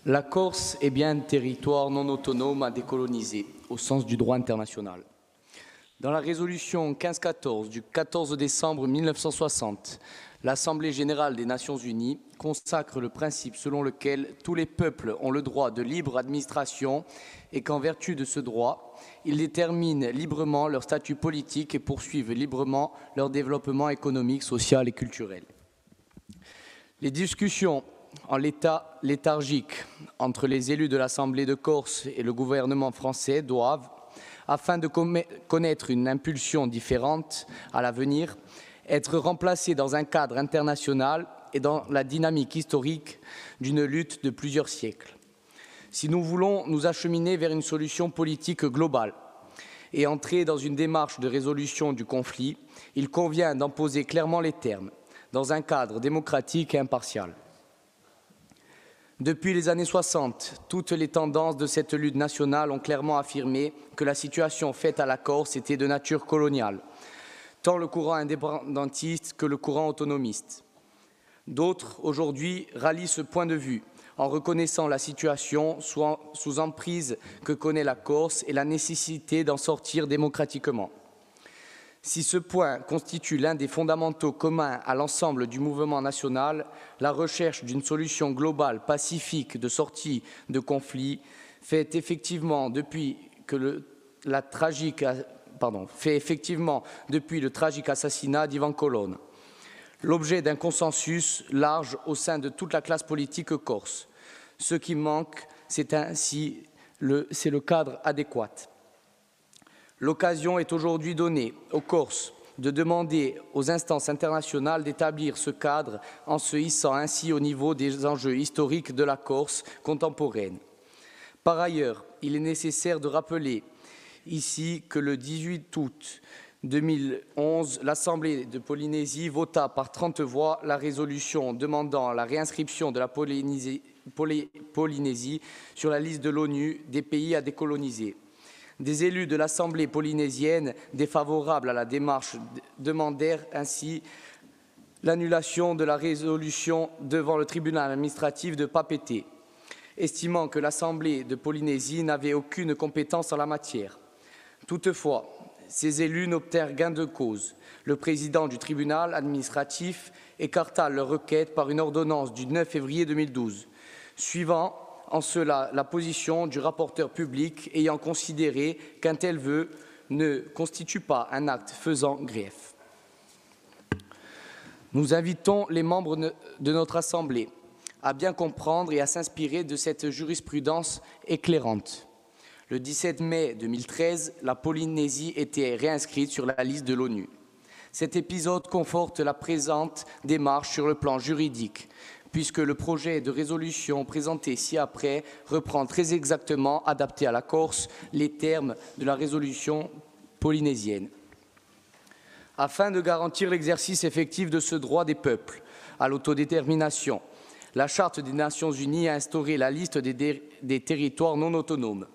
La Corse est bien un territoire non autonome à décoloniser, au sens du droit international. Dans la résolution 1514 du 14 décembre 1960, l'Assemblée générale des Nations unies consacre le principe selon lequel tous les peuples ont le droit de libre administration et qu'en vertu de ce droit, ils déterminent librement leur statut politique et poursuivent librement leur développement économique, social et culturel. Les discussions en l'état léthargique entre les élus de l'Assemblée de Corse et le gouvernement français doivent, afin de connaître une impulsion différente à l'avenir, être remplacées dans un cadre international et dans la dynamique historique d'une lutte de plusieurs siècles. Si nous voulons nous acheminer vers une solution politique globale et entrer dans une démarche de résolution du conflit, il convient d'en poser clairement les termes, dans un cadre démocratique et impartial. Depuis les années 60, toutes les tendances de cette lutte nationale ont clairement affirmé que la situation faite à la Corse était de nature coloniale, tant le courant indépendantiste que le courant autonomiste. D'autres, aujourd'hui, rallient ce point de vue en reconnaissant la situation sous emprise que connaît la Corse et la nécessité d'en sortir démocratiquement. Si ce point constitue l'un des fondamentaux communs à l'ensemble du mouvement national, la recherche d'une solution globale, pacifique de sortie de conflit fait effectivement depuis le tragique assassinat d'Ivan Colonna l'objet d'un consensus large au sein de toute la classe politique corse. Ce qui manque, c'est le cadre adéquat. L'occasion est aujourd'hui donnée aux Corses de demander aux instances internationales d'établir ce cadre en se hissant ainsi au niveau des enjeux historiques de la Corse contemporaine. Par ailleurs, il est nécessaire de rappeler ici que le 18 août 2011, l'Assemblée de Polynésie vota par 30 voix la résolution demandant la réinscription de la Polynésie sur la liste de l'ONU des pays à décoloniser. Des élus de l'Assemblée polynésienne défavorables à la démarche demandèrent ainsi l'annulation de la résolution devant le tribunal administratif de Papeete, estimant que l'Assemblée de Polynésie n'avait aucune compétence en la matière. Toutefois, ces élus n'obtinrent gain de cause. Le président du tribunal administratif écarta leur requête par une ordonnance du 9 février 2012, suivant en cela la position du rapporteur public ayant considéré qu'un tel vœu ne constitue pas un acte faisant grief. Nous invitons les membres de notre Assemblée à bien comprendre et à s'inspirer de cette jurisprudence éclairante. Le 17 mai 2013, la Polynésie était réinscrite sur la liste de l'ONU. Cet épisode conforte la présente démarche sur le plan juridique, puisque le projet de résolution présenté ci-après reprend très exactement, adapté à la Corse, les termes de la résolution polynésienne. Afin de garantir l'exercice effectif de ce droit des peuples à l'autodétermination, la Charte des Nations unies a instauré la liste des territoires non autonomes.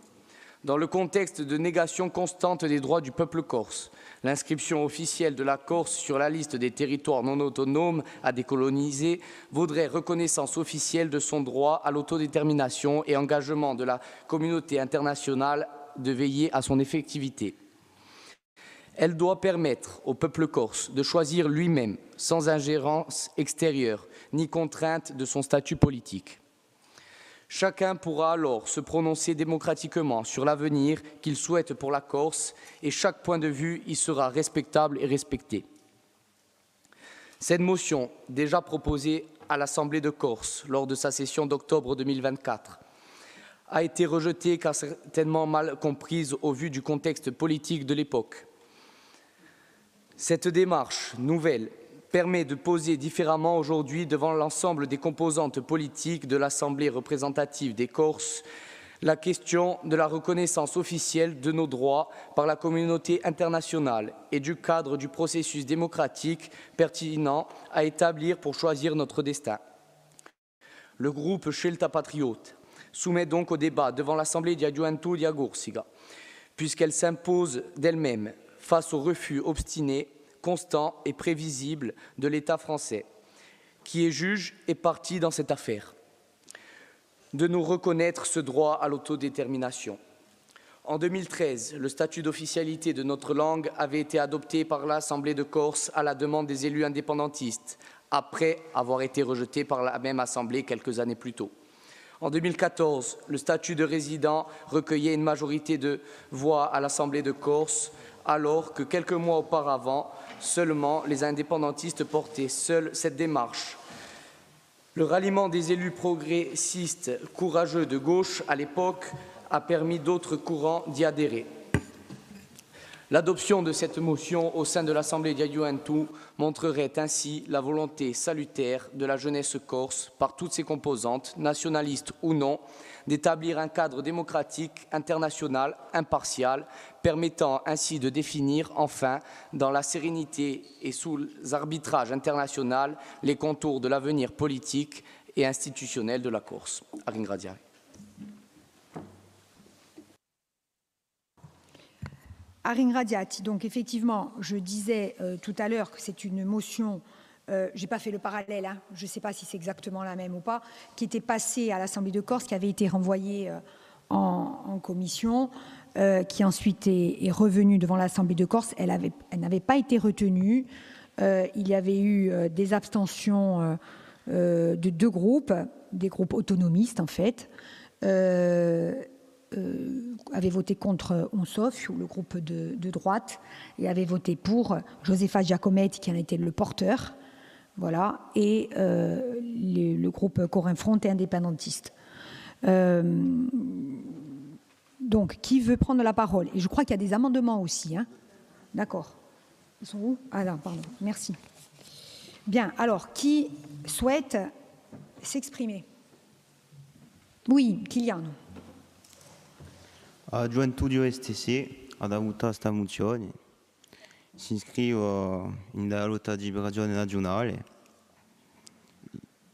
Dans le contexte de négation constante des droits du peuple corse, l'inscription officielle de la Corse sur la liste des territoires non autonomes à décoloniser vaudrait reconnaissance officielle de son droit à l'autodétermination et engagement de la communauté internationale de veiller à son effectivité. Elle doit permettre au peuple corse de choisir lui-même, sans ingérence extérieure ni contrainte de son statut politique. Chacun pourra alors se prononcer démocratiquement sur l'avenir qu'il souhaite pour la Corse et chaque point de vue y sera respectable et respecté. Cette motion, déjà proposée à l'Assemblée de Corse lors de sa session d'octobre 2024, a été rejetée car certainement mal comprise au vu du contexte politique de l'époque. Cette démarche nouvelle permet de poser différemment aujourd'hui devant l'ensemble des composantes politiques de l'Assemblée représentative des Corses la question de la reconnaissance officielle de nos droits par la communauté internationale et du cadre du processus démocratique pertinent à établir pour choisir notre destin. Le groupe Scelta Patriote soumet donc au débat devant l'Assemblée di Gioventù di Agorsica, puisqu'elle s'impose d'elle-même face au refus obstiné, constant et prévisible de l'État français, qui est juge et partie dans cette affaire. de nous reconnaître ce droit à l'autodétermination. En 2013, le statut d'officialité de notre langue avait été adopté par l'Assemblée de Corse à la demande des élus indépendantistes, après avoir été rejeté par la même Assemblée quelques années plus tôt. En 2014, le statut de résident recueillait une majorité de voix à l'Assemblée de Corse, alors que quelques mois auparavant, seulement les indépendantistes portaient seuls cette démarche. Le ralliement des élus progressistes courageux de gauche à l'époque a permis d'autres courants d'y adhérer. L'adoption de cette motion au sein de l'Assemblée d'Ayuantou montrerait ainsi la volonté salutaire de la jeunesse corse, par toutes ses composantes, nationalistes ou non, d'établir un cadre démocratique international impartial, permettant ainsi de définir enfin, dans la sérénité et sous l'arbitrage international, les contours de l'avenir politique et institutionnel de la Corse. Ringraziare. Ringraziati. Donc effectivement, je disais tout à l'heure que c'est une motion, je n'ai pas fait le parallèle, hein, je ne sais pas si c'est exactement la même ou pas, qui était passée à l'Assemblée de Corse, qui avait été renvoyée en commission, qui ensuite est revenue devant l'Assemblée de Corse. Elle n'avait pas été retenue. Il y avait eu des abstentions de deux groupes, des groupes autonomistes en fait, avait voté contre Onsof, le groupe de droite, et avait voté pour Josefa Giacometti, qui en était le porteur, voilà, et le groupe Corin Front et indépendantiste. Donc, qui veut prendre la parole? Et je crois qu'il y a des amendements aussi. Hein. D'accord. Ils sont où? Ah là, pardon. Merci. Bien, alors, qui souhaite s'exprimer? Oui, Kylian. Gioventù di OSTC ad avuto questa mozione, si iscrive in lotta di liberazione nazionale.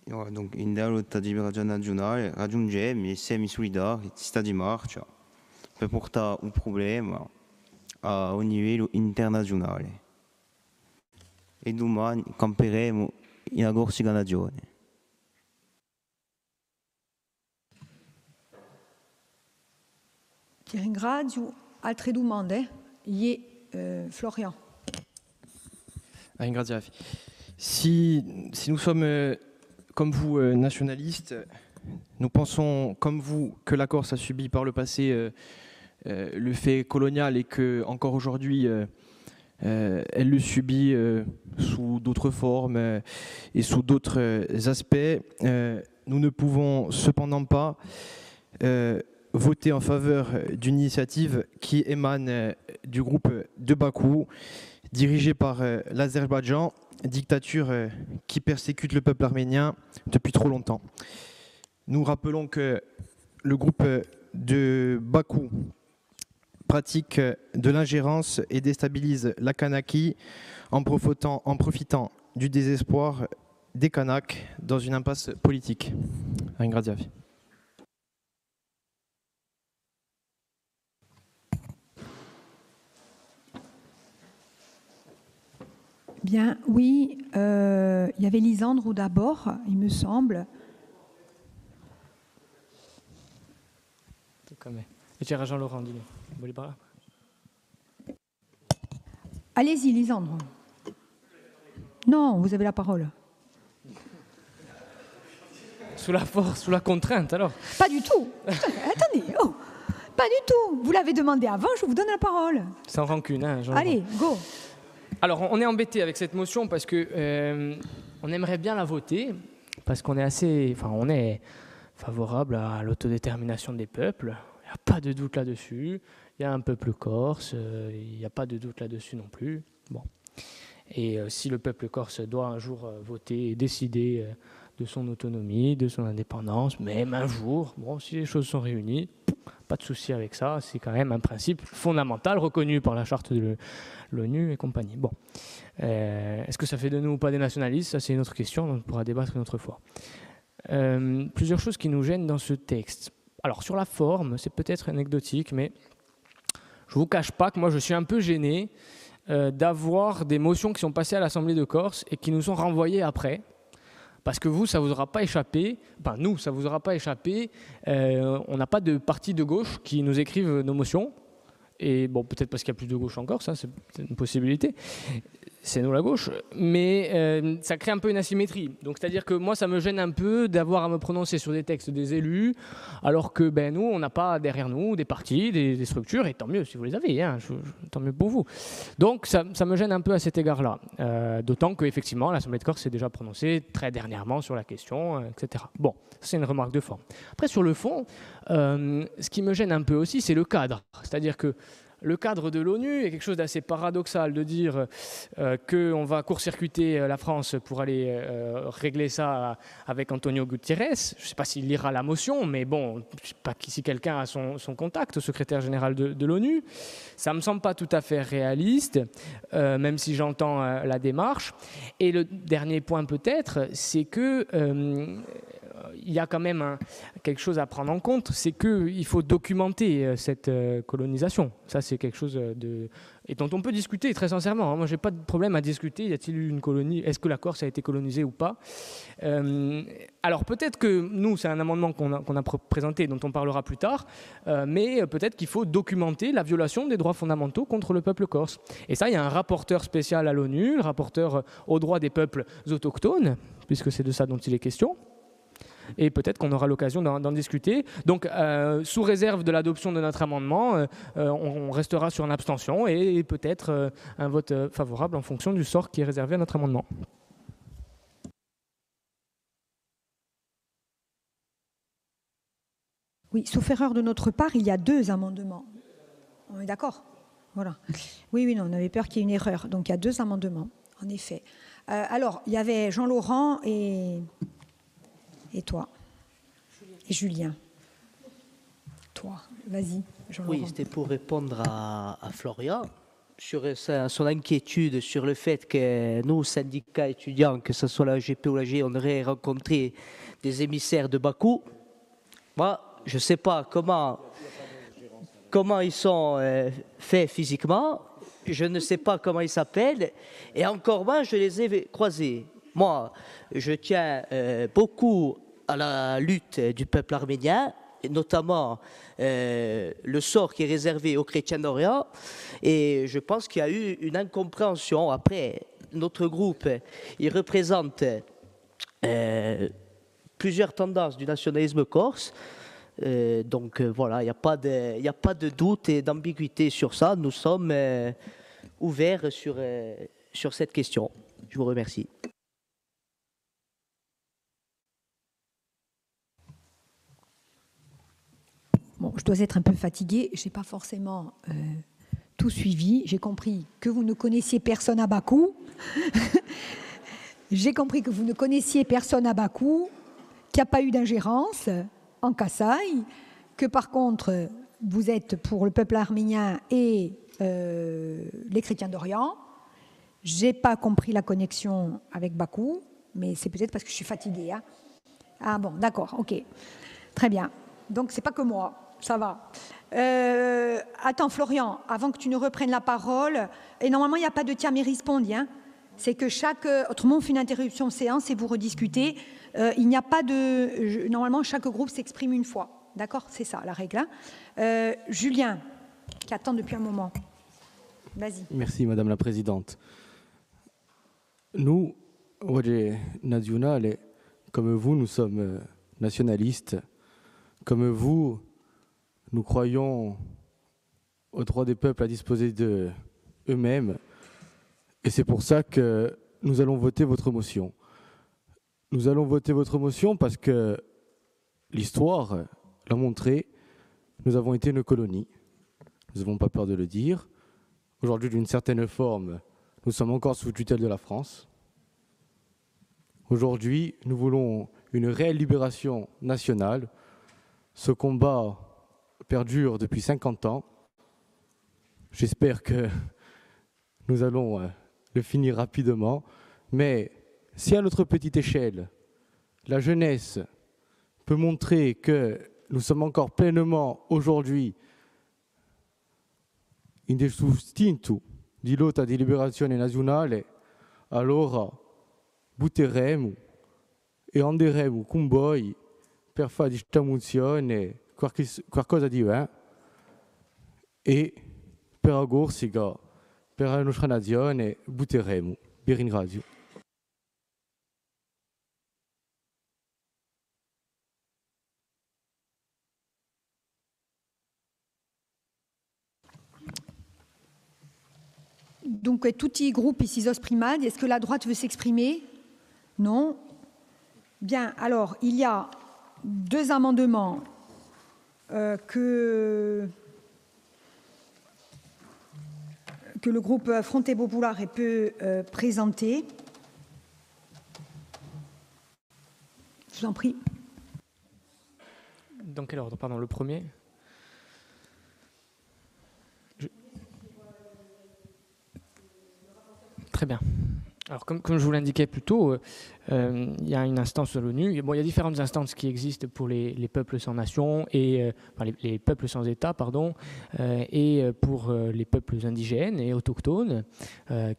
Donc, in lotta di liberazione nazionale raggiungiamo i semi solidari, sta di marcia per portare un problema a un livello internazionale. E domani camperemo in Corsica Nazione. Ti ringrazio. Altre domande? Florian. Ringraziavi. Si nous sommes, comme vous, nationalistes, nous pensons, comme vous, que la Corse a subi par le passé le fait colonial et que encore aujourd'hui, elle le subit sous d'autres formes et sous d'autres aspects, nous ne pouvons cependant pas voter en faveur d'une initiative qui émane du groupe de Bakou, dirigé par l'Azerbaïdjan, dictature qui persécute le peuple arménien depuis trop longtemps. Nous rappelons que le groupe de Bakou pratique de l'ingérence et déstabilise la Kanaki en profitant du désespoir des Kanaks dans une impasse politique. Ringraziavi. Bien, oui, il y avait Lisandro d'abord, il me semble. E c'era Jean-Laurent, dis-le. Allez-y, Lisandro. Non, vous avez la parole. Sous la force, sous la contrainte, alors? Pas du tout. Attendez, oh, pas du tout. Vous l'avez demandé avant, je vous donne la parole. Sans rancune, hein, Jean-Laurent. Allez, go. Alors, on est embêté avec cette motion parce que on aimerait bien la voter, parce qu'on est on est favorable à l'autodétermination des peuples. Il n'y a pas de doute là-dessus. Il y a un peuple corse, il n'y a pas de doute là-dessus non plus. Bon. Et si le peuple corse doit un jour voter et décider de son autonomie, de son indépendance, même un jour, bon, si les choses sont réunies, pas de souci avec ça, c'est quand même un principe fondamental reconnu par la charte de l'ONU et compagnie. Bon. Est-ce que ça fait de nous ou pas des nationalistes? Ça, c'est une autre question, on pourra débattre une autre fois. Plusieurs choses qui nous gênent dans ce texte. Alors, sur la forme, c'est peut-être anecdotique, mais je ne vous cache pas que moi, je suis un peu gêné d'avoir des motions qui sont passées à l'Assemblée de Corse et qui nous sont renvoyées après. Parce que vous, ça ne vous aura pas échappé, enfin nous, ça ne vous aura pas échappé, on n'a pas de parti de gauche qui nous écrivent nos motions, et bon, peut-être parce qu'il y a plus de gauche encore, ça c'est une possibilité, c'est nous la gauche, mais ça crée un peu une asymétrie. Donc c'est-à-dire que moi, ça me gêne un peu d'avoir à me prononcer sur des textes des élus, alors que nous, on n'a pas derrière nous des partis, des structures, et tant mieux si vous les avez, hein, tant mieux pour vous. Donc ça me gêne un peu à cet égard-là, d'autant qu'effectivement, l'Assemblée de Corse s'est déjà prononcée très dernièrement sur la question, etc. Bon, c'est une remarque de forme. Après, sur le fond, ce qui me gêne un peu aussi, c'est le cadre. C'est-à-dire que le cadre de l'ONU est quelque chose d'assez paradoxal de dire qu'on va court-circuiter la France pour aller régler ça avec Antonio Guterres. Je ne sais pas s'il lira la motion, mais bon, je ne sais pas si quelqu'un a son contact au secrétaire général de l'ONU. Ça ne me semble pas tout à fait réaliste, même si j'entends la démarche. Et le dernier point peut-être, c'est que il y a quand même quelque chose à prendre en compte, c'est qu'il faut documenter cette colonisation. Ça, c'est quelque chose et dont on peut discuter très sincèrement. Moi, je n'ai pas de problème à discuter. Y a-t-il eu une colonie? Est-ce que la Corse a été colonisée ou pas? Alors, peut-être que nous, c'est un amendement qu'on a présenté, dont on parlera plus tard, mais peut-être qu'il faut documenter la violation des droits fondamentaux contre le peuple corse. Et ça, il y a un rapporteur spécial à l'ONU, le rapporteur aux droits des peuples autochtones, puisque c'est de ça dont il est question. Et peut-être qu'on aura l'occasion d'en discuter. Donc, sous réserve de l'adoption de notre amendement, on restera sur une abstention et peut-être un vote favorable en fonction du sort qui est réservé à notre amendement. Oui, sauf erreur de notre part, il y a 2 amendements. On est d'accord? Voilà. Oui, non, on avait peur qu'il y ait une erreur. Donc, il y a 2 amendements, en effet. Alors, il y avait Jean-Laurent et toi. Et Julien. Toi, vas-y, Jean-Laurent. Oui, c'était pour répondre à Florian sur son inquiétude sur le fait que nous, syndicats étudiants, que ce soit la GP ou la G, on aurait rencontré des émissaires de Bakou. Moi, je ne sais pas comment ils sont faits physiquement, je ne sais pas comment ils s'appellent, et encore moins, je les ai croisés. Moi, je tiens beaucoup à la lutte du peuple arménien, et notamment le sort qui est réservé aux chrétiens d'Orient. Et je pense qu'il y a eu une incompréhension. Après, notre groupe, il représente plusieurs tendances du nationalisme corse. Donc voilà, il n'y a pas de doute et d'ambiguïté sur ça. Nous sommes ouverts sur cette question. Je vous remercie. Bon, je dois être un peu fatiguée, je n'ai pas forcément tout suivi. J'ai compris que vous ne connaissiez personne à Bakou. J'ai compris que vous ne connaissiez personne à Bakou, qu'il n'y a pas eu d'ingérence en Kasaï, que par contre, vous êtes pour le peuple arménien et les chrétiens d'Orient. Je n'ai pas compris la connexion avec Bakou, mais c'est peut-être parce que je suis fatiguée. Hein. Ah bon, d'accord, ok. Très bien. Donc, ce n'est pas que moi. Ça va. Attends, Florian, avant que tu ne reprennes la parole, et normalement, il n'y a pas de tiers mais rispondi, hein. C'est que autrement, on fait une interruption de séance et vous rediscutez. Il n'y a pas de... Normalement, chaque groupe s'exprime une fois. D'accord? C'est ça, la règle. Hein. Julien, qui attend depuis un moment. Vas-y. Merci, Madame la Présidente. Nous, Wajé National, comme vous, nous sommes nationalistes. Comme vous, nous croyons au droit des peuples à disposer d'eux-mêmes. Et c'est pour ça que nous allons voter votre motion. Nous allons voter votre motion parce que l'histoire l'a montré, nous avons été une colonie. Nous n'avons pas peur de le dire. Aujourd'hui, d'une certaine forme, nous sommes encore sous tutelle de la France. Aujourd'hui, nous voulons une réelle libération nationale. Ce combat perdure depuis 50 ans. J'espère que nous allons le finir rapidement. Mais si à notre petite échelle, la jeunesse peut montrer que nous sommes encore pleinement aujourd'hui in distinto di lotta di liberazione nazionale, allora butteremo e anderemo con voi per fare questa mozione qualcosa di diverso e per la Corsica, per la nostra nazione, butteremo. Vi ringrazio. Donc, tutti i gruppi si espriment. Est-ce que la droite veut s'exprimer? Non. Bien, alors, il y a 2 amendements que le groupe Fronte Popolare peut présenter. Je vous en prie. Dans quel ordre? Pardon, le premier? Très bien. Alors, comme je vous l'indiquais plus tôt, il y a une instance de l'ONU. Bon, il y a différentes instances qui existent pour les peuples sans nation et enfin, les peuples sans État, pardon, et pour les peuples indigènes et autochtones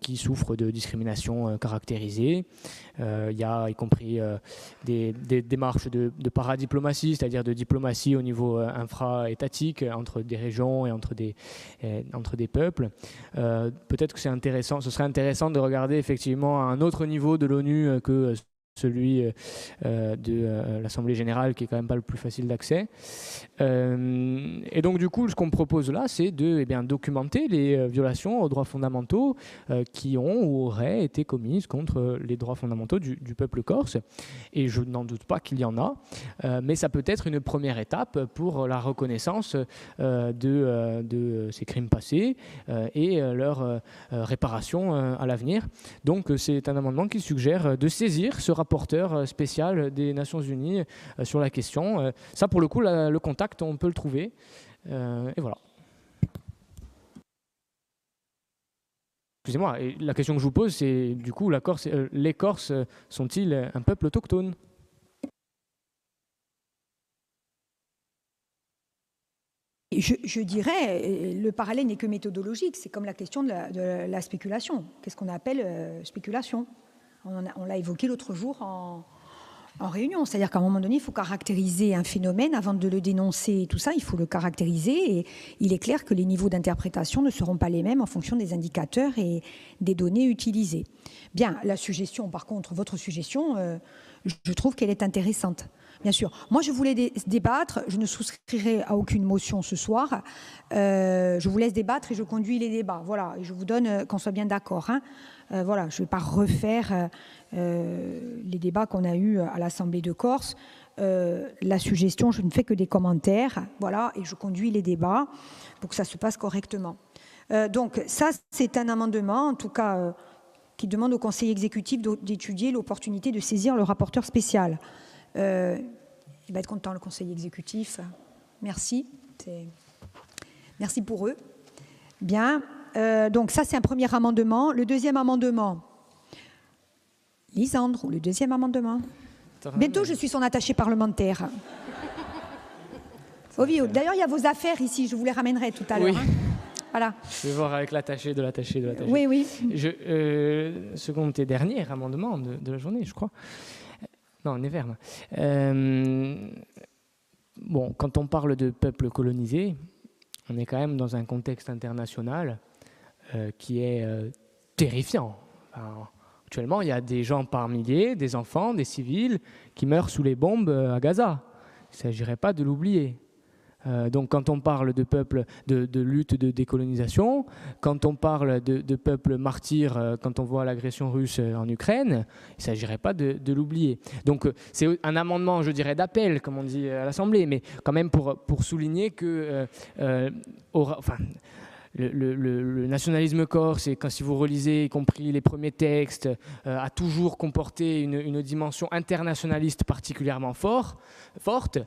qui souffrent de discrimination caractérisée. Il y a y compris des démarches de paradiplomatie, c'est-à-dire de diplomatie au niveau infra-étatique entre des régions et entre des peuples. Peut-être que ce serait intéressant de regarder effectivement à un autre niveau de l'ONU que celui de l'Assemblée générale, qui est quand même pas le plus facile d'accès. Et donc du coup, ce qu'on me propose là, c'est de documenter les violations aux droits fondamentaux qui ont ou auraient été commises contre les droits fondamentaux du peuple corse. Et je n'en doute pas qu'il y en a, mais ça peut être une première étape pour la reconnaissance de ces crimes passés et leur réparation à l'avenir. Donc c'est un amendement qui suggère de saisir ce rapporteur spécial des Nations Unies sur la question. Ça, pour le coup, le contact, on peut le trouver. Et voilà. Excusez-moi, et la question que je vous pose, c'est du coup, les Corses sont-ils un peuple autochtone? Je dirais, le parallèle n'est que méthodologique. C'est comme la question de la spéculation. Qu'est-ce qu'on appelle spéculation? On l'a évoqué l'autre jour en réunion. C'est-à-dire qu'à un moment donné, il faut caractériser un phénomène avant de le dénoncer et tout ça. Il faut le caractériser et il est clair que les niveaux d'interprétation ne seront pas les mêmes en fonction des indicateurs et des données utilisées. Bien, la suggestion, par contre, votre suggestion, je trouve qu'elle est intéressante. Bien sûr. Moi, je voulais débattre. Je ne souscrirai à aucune motion ce soir. Je vous laisse débattre et je conduis les débats. Voilà. Et je vous donne qu'on soit bien d'accord. Hein. Voilà. Je ne vais pas refaire les débats qu'on a eus à l'Assemblée de Corse. La suggestion, je ne fais que des commentaires. Voilà. Et je conduis les débats pour que ça se passe correctement. Donc, ça, c'est un amendement, en tout cas, qui demande au Conseil exécutif d'étudier l'opportunité de saisir le rapporteur spécial. Il va être content, le conseil exécutif. Merci. Merci pour eux. Bien. Donc ça, c'est un premier amendement. Le deuxième amendement, Lisandre, le deuxième amendement. Bientôt, je suis son attaché parlementaire. Ovio. D'ailleurs, il y a vos affaires ici. Je vous les ramènerai tout à l'heure. Oui. Hein. Voilà. Je vais voir avec l'attaché de l'attaché de l'attaché. Oui, oui. Second et dernier amendement de la journée, je crois. Non, Neverne. Bon, quand on parle de peuples colonisés, on est quand même dans un contexte international qui est terrifiant. Enfin, actuellement, il y a des gens par milliers, des enfants, des civils, qui meurent sous les bombes à Gaza. Il ne s'agirait pas de l'oublier. Donc quand on parle de peuples de lutte de décolonisation, quand on parle de peuples martyrs, quand on voit l'agression russe en Ukraine, il ne s'agirait pas de l'oublier. Donc c'est un amendement, je dirais, d'appel, comme on dit à l'Assemblée, mais quand même pour souligner que le nationalisme corse, et si vous relisez y compris les premiers textes, a toujours comporté une dimension internationaliste particulièrement forte,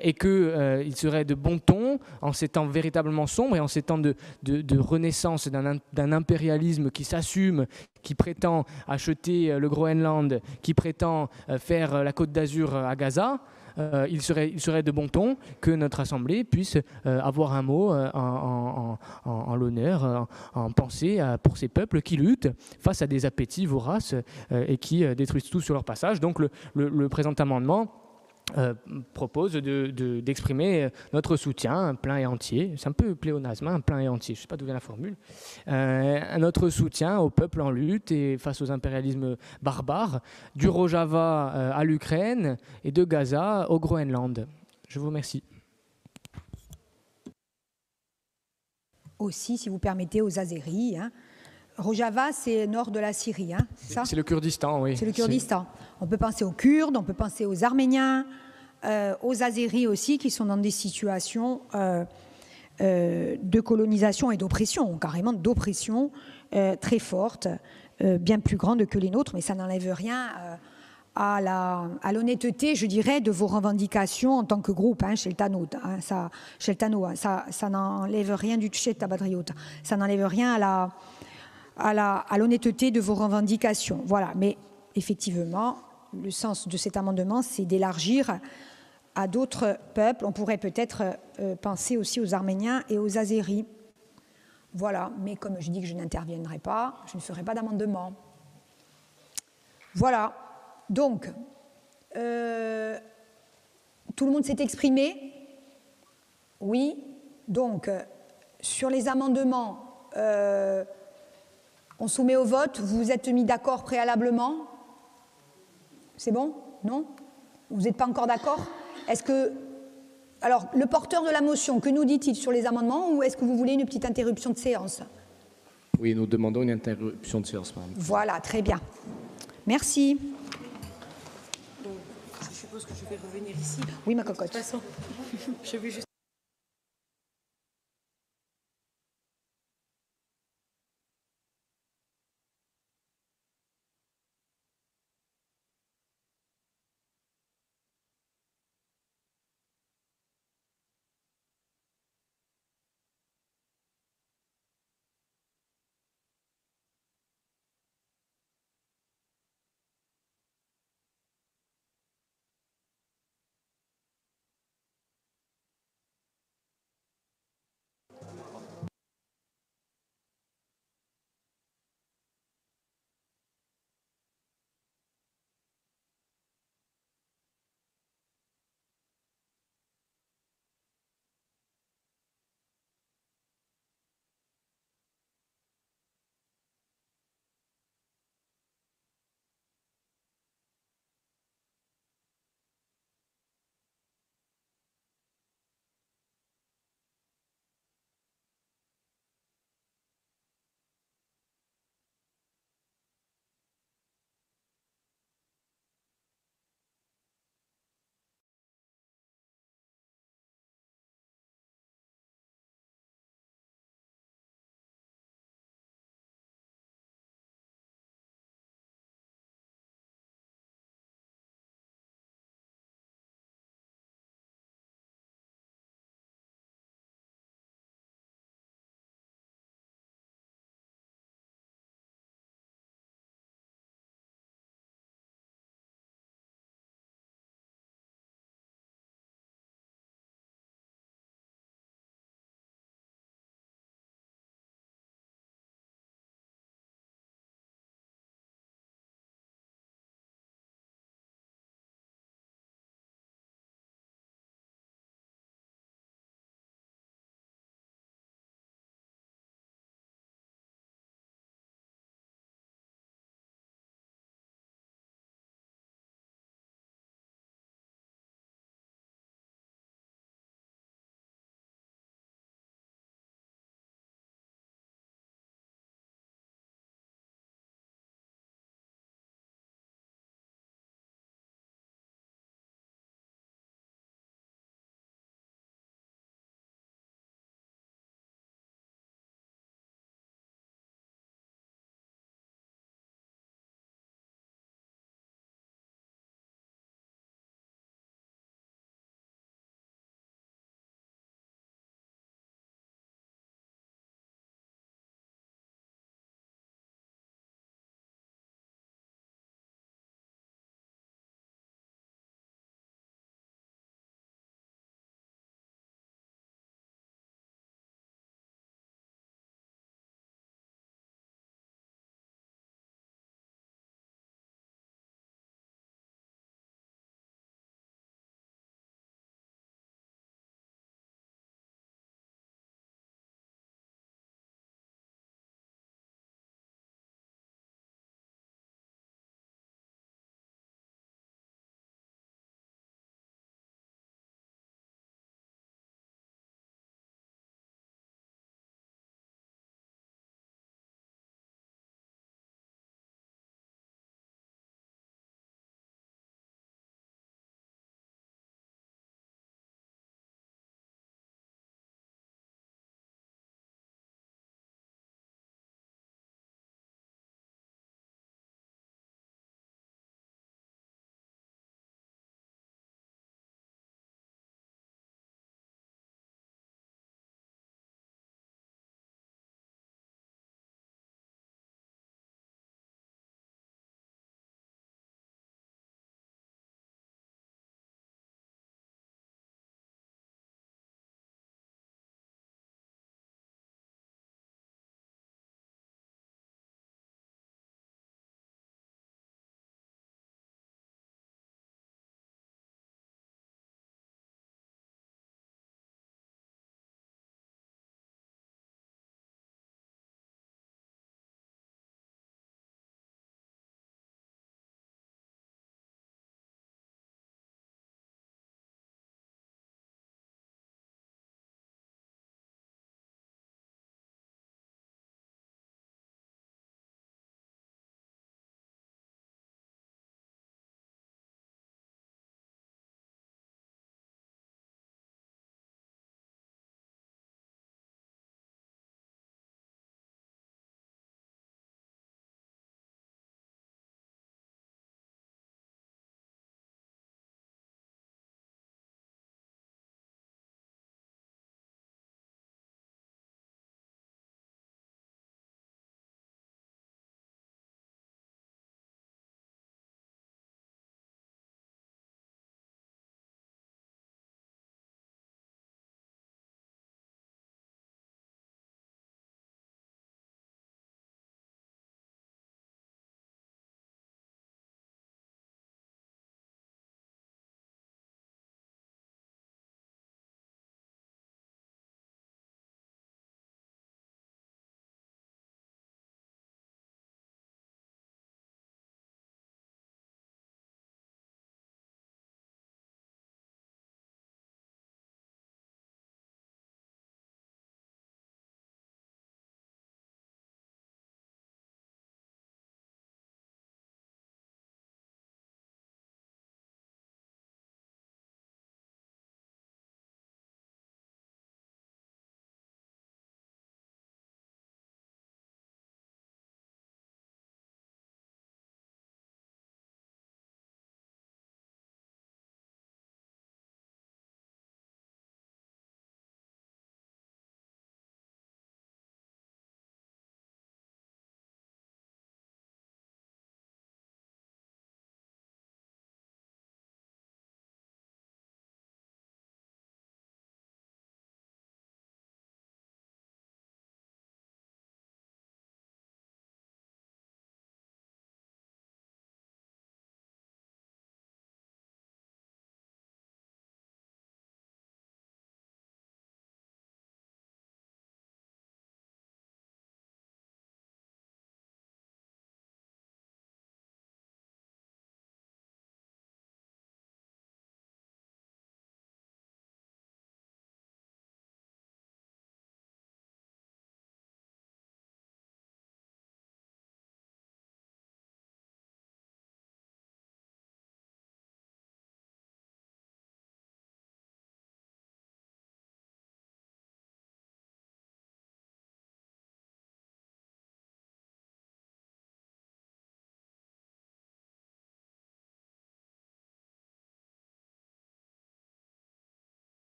et qu'il serait de bon ton, en ces temps véritablement sombres et en ces temps de renaissance d'un impérialisme qui s'assume, qui prétend acheter le Groenland, qui prétend faire la Côte d'Azur à Gaza, il serait de bon ton que notre Assemblée puisse avoir un mot en l'honneur, en pensée pour ces peuples qui luttent face à des appétits voraces et qui détruisent tout sur leur passage. Donc le présent amendement propose d'exprimer notre soutien plein et entier, c'est un peu pléonasme, hein, plein et entier, je ne sais pas d'où vient la formule, notre soutien au peuple en lutte et face aux impérialismes barbares, du Rojava à l'Ukraine et de Gaza au Groenland. Je vous remercie. Aussi, si vous permettez, aux Azéris. Hein. Rojava, c'est nord de la Syrie, hein, c'est ça ? C'est le Kurdistan, oui. C'est le Kurdistan. On peut penser aux Kurdes, on peut penser aux Arméniens, aux Azéris aussi, qui sont dans des situations de colonisation et d'oppression, carrément d'oppression très forte, bien plus grande que les nôtres, mais ça n'enlève rien à l'honnêteté, je dirais, de vos revendications en tant que groupe, hein, Sceltano, hein, ça n'enlève rien du tout, ça n'enlève rien à l'honnêteté de vos revendications. Voilà, mais effectivement, le sens de cet amendement, c'est d'élargir à d'autres peuples. On pourrait peut-être penser aussi aux Arméniens et aux Azéris. Voilà, mais comme je dis que je n'interviendrai pas, je ne ferai pas d'amendement. Voilà, donc, tout le monde s'est exprimé ? Oui, donc, sur les amendements, on soumet au vote. Vous vous êtes mis d'accord préalablement ? C'est bon ? Non ? Vous n'êtes pas encore d'accord ? Est-ce que... Alors, le porteur de la motion, que nous dit-il sur les amendements, ou est-ce que vous voulez une petite interruption de séance ? Oui, nous demandons une interruption de séance, madame. Voilà, très bien. Merci. Je suppose que je vais revenir ici. Oui, ma cocotte. De toute façon, je vais juste...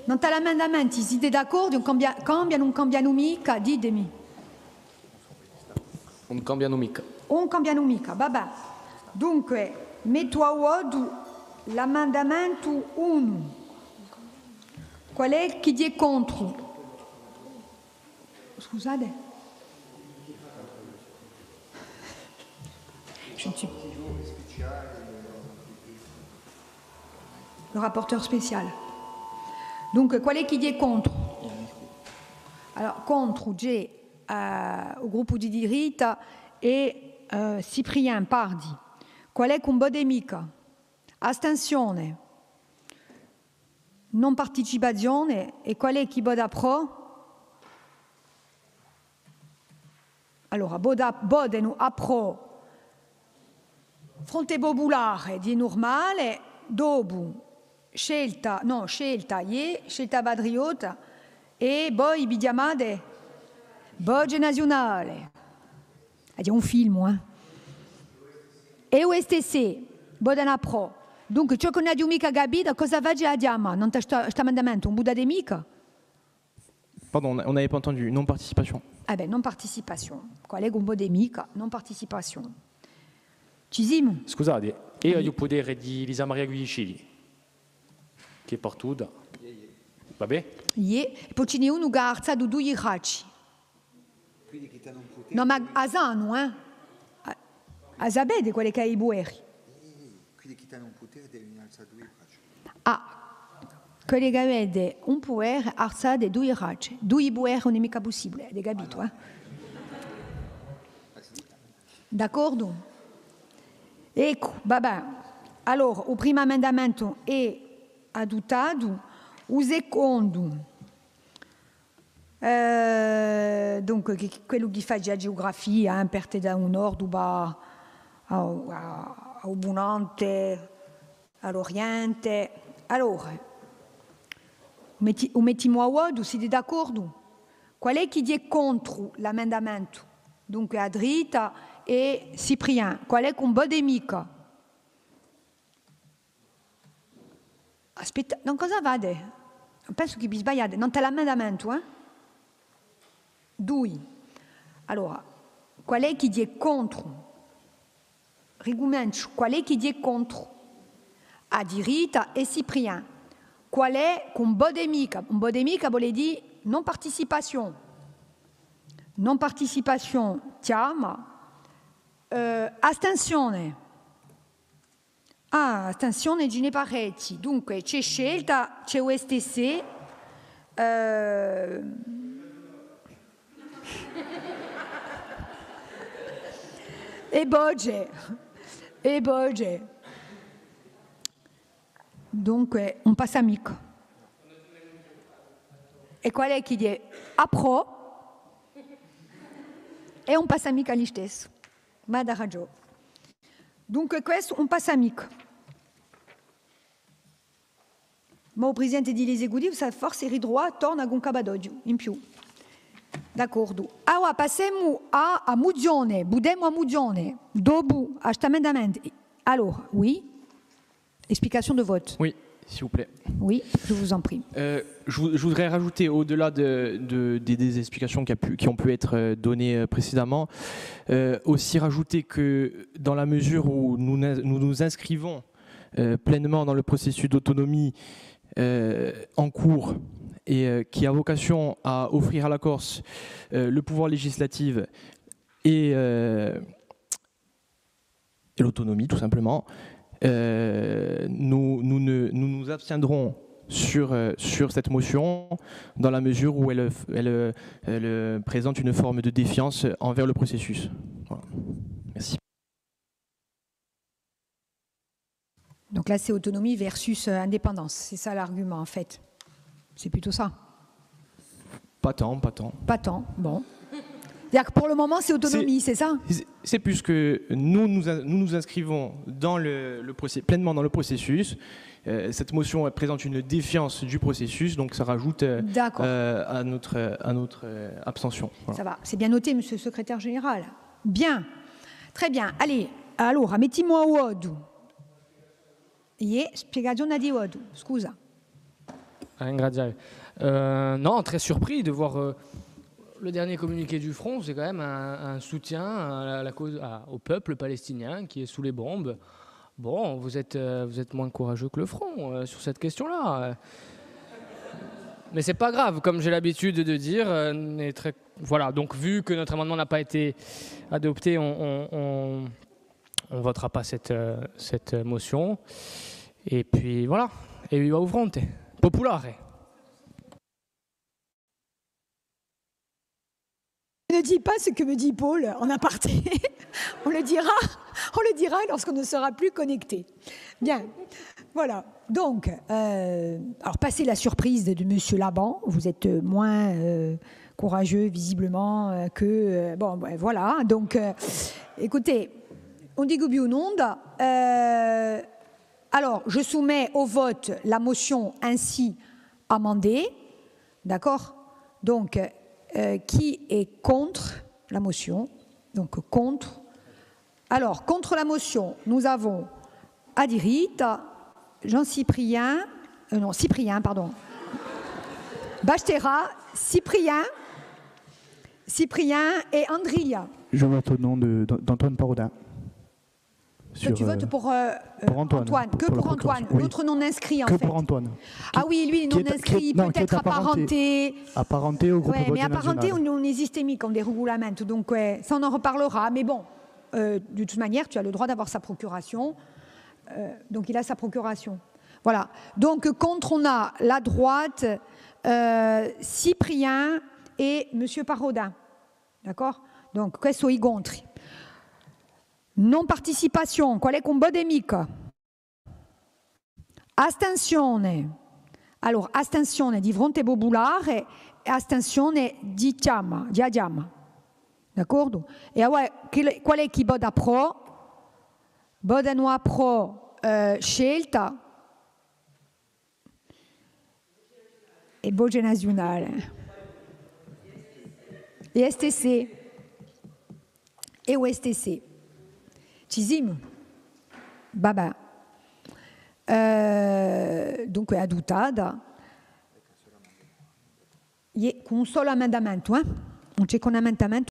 non l'emendamento, siete d'accordo? Cambiano, non cambiano mica? Ditemi. Non cambiano mica. Non cambiano mica, vabbè. Dunque, metto a voto l'emendamento 1. Qual è chi è contro? Scusate. Je ne suis... Le rapporteur spécial. Donc, qual è chi è contro? Alors, contro c'è au gruppo di diritto e Cyprien Pardi. Qual è con Bodemica? Astensione. Non partecipazione. E qual è chi vota pro? Allora, bodeno a pro. Fronte popolare di normale, dopo scelta patriota e poi vi chiamate Boge Nazionale. È un film, E USTC, Bodana Pro. Dunque, ciò che non abbiamo mica capito, cosa va a dire? Non c'è questo emendamento, un Buddha de mica? Pardon, on n'avait pas entendu. Non-participation. Eh bien, non-participation. Qual è un Buddha de mica? Non-participation. Ci siamo? Scusate, e il potere di Lisa Maria Guidicini, che è partuta. Vabbè? E poi ce n'è uno che ha alzato 2 iracci. No, ma a Zano, a sapete quelle che è i bueri? Ah, quelli che avete un potere alzate 2 iracci. 2 bueri non è mica possibile, avete capito? D'accordo? Ecco, vabbè. Allora, il primo emendamento è adottato, il secondo, dunque, quello che fa la geografia, parte da un nord al Bunante, all'Oriente. Allora, mettiamo a voto, siete d'accordo? Qual è chi è contro l'emendamento? Dunque, a dritta e Cyprien. Qual è con Bodemica? Aspetta, non cosa vade? Penso che vi sbagliate, non c'è l'emendamento, 2. Allora, qual è chi è contro? Rigumento, qual è chi è contro? A dirita e Cyprien. Qual è con Bodemica? Bodemica vuol dire non partecipazione. Non partecipazione, chiama. Astensione. Ah, astensione ce n'è parecchi. Dunque, c'è scelta, c'è USTC. E Boge. Dunque, un passamico. E qual è chi è a pro? E un passamico agli stesso. Ma da ragione. Dunque, questo è un passamico. Ma il presidente dell'esecutivo sa forse ridroit torna a un cabadoggio in più. D'accordo. Allora, passiamo a Mugione. Budemo a Mugione. Dopo a questo emendamento. Alors, oui. Explication de vote. Oui, s'il vous plaît. Oui, je vous en prie. Je voudrais rajouter, au-delà des explications qui ont pu être données précédemment, aussi rajouter que dans la mesure où nous nous inscrivons pleinement dans le processus d'autonomie en cours et qui a vocation à offrir à la Corse le pouvoir législatif et l'autonomie, tout simplement, nous nous abstiendrons sur cette motion dans la mesure où elle présente une forme de défiance envers le processus. Voilà. Merci. Donc là, c'est autonomie versus indépendance. C'est ça l'argument, en fait. C'est plutôt ça. Pas tant. Pas tant, bon. C'est-à-dire que pour le moment, c'est autonomie, c'est ça? C'est plus que nous nous inscrivons dans pleinement dans le processus. Cette motion présente une défiance du processus, donc ça rajoute à notre abstention. Voilà. Ça va, c'est bien noté, monsieur le secrétaire général. Bien, très bien. Allez, allora, mettimo a voto. Spiegazione di voto, scusa. Non, très surpris de voir le dernier communiqué du Front. C'est quand même un soutien à la cause, au peuple palestinien qui est sous les bombes. Bon, vous êtes moins courageux que le Front sur cette question-là. Mais c'est pas grave, comme j'ai l'habitude de dire. Voilà, donc vu que notre amendement n'a pas été adopté, on votera pas cette motion. Et puis voilà. Et viva au fronte. Popolare. Ne dis pas ce que me dit Paul en aparté. On le dira lorsqu'on ne sera plus connecté. Bien, voilà. Donc, alors passez la surprise de Monsieur Laban. Vous êtes moins courageux visiblement que bon, voilà. Donc, écoutez, on dit Gubi ou non. Alors, je soumets au vote la motion ainsi amendée, d'accord? Donc, qui est contre la motion? Donc, contre. Alors, contre la motion, nous avons Adirit, Cyprien, pardon. Bachetera, Cyprien et Andria. Je vote au nom d'Antoine Parodin. Toi, tu votes pour Antoine. Que pour Antoine. Oui. L'autre non inscrit, en fait. Que pour Antoine. Ah oui, lui, non inscrit, peut-être apparenté. Apparenté au groupe mais apparenté, on est systémique, on dérégulamento. Donc, ça, on en reparlera. Mais bon, de toute manière, tu as le droit d'avoir sa procuration. Donc, il a sa procuration. Voilà. Donc, contre, on a la droite, Cyprien et M. Parodin. D'accord? Donc, questo i contri. Non partecipazione, qual è combo amico? Astensione. Allora, astensione di Fronte Popolare e astensione di Diama. D'accordo? E allora, qual è chi vota pro? Votano a pro scelta e voce nazionale. E STC. E o STC. Cizim, babà, dunque adottata con un solo emendamento, non c'è con emendamento.